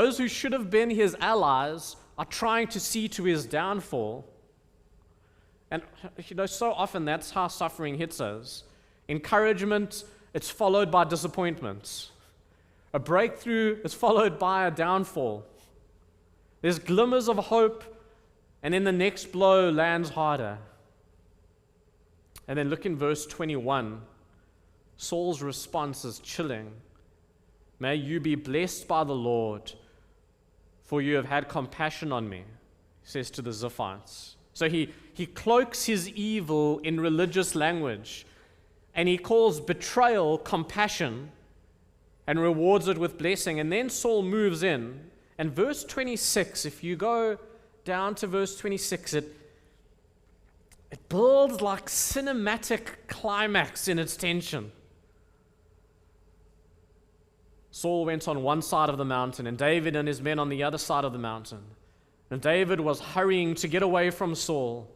Those who should have been his allies are trying to see to his downfall. And so often that's how suffering hits us. Encouragement, it's followed by disappointment. A breakthrough is followed by a downfall. There's glimmers of hope, and then the next blow lands harder. And then look in verse 21. Saul's response is chilling. May you be blessed by the Lord, for you have had compassion on me, he says to the Ziphites. So he cloaks his evil in religious language, and he calls betrayal compassion and rewards it with blessing. And then Saul moves in. And verse 26, if you go down to verse 26, it builds like cinematic climax in its tension. Saul went on one side of the mountain, and David and his men on the other side of the mountain. And David was hurrying to get away from Saul.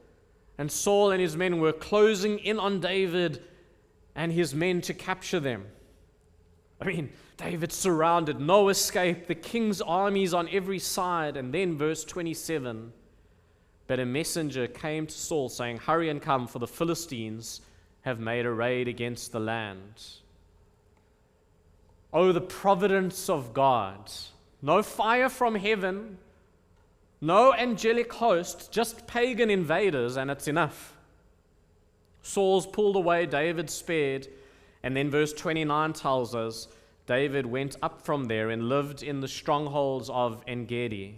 And Saul and his men were closing in on David and his men to capture them. I mean, David's surrounded, no escape, the king's armies on every side. And then verse 27, but a messenger came to Saul saying, hurry and come, for the Philistines have made a raid against the land. Oh, the providence of God. No fire from heaven, no angelic host, just pagan invaders, and it's enough. Saul's pulled away, David spared. And then verse 29 tells us, David went up from there and lived in the strongholds of En-gedi.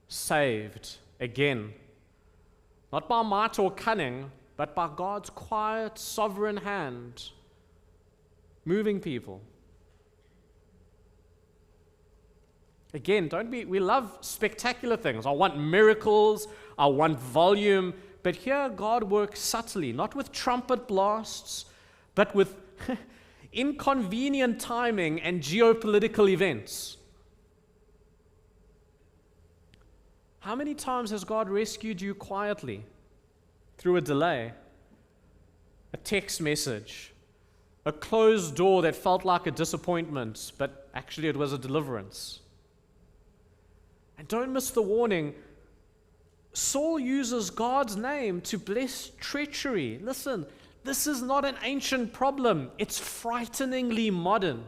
Saved again, not by might or cunning, but by God's quiet, sovereign hand, moving people. Again, we love spectacular things. I want miracles, I want volume, but here God works subtly, not with trumpet blasts, but with inconvenient timing and geopolitical events. How many times has God rescued you quietly through a delay, a text message, a closed door that felt like a disappointment, but actually it was a deliverance? And don't miss the warning. Saul uses God's name to bless treachery. Listen, this is not an ancient problem. It's frighteningly modern.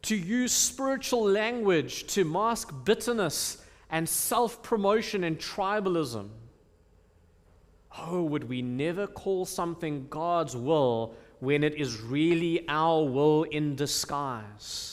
To use spiritual language to mask bitterness and self-promotion and tribalism. Oh, would we never call something God's will when it is really our will in disguise?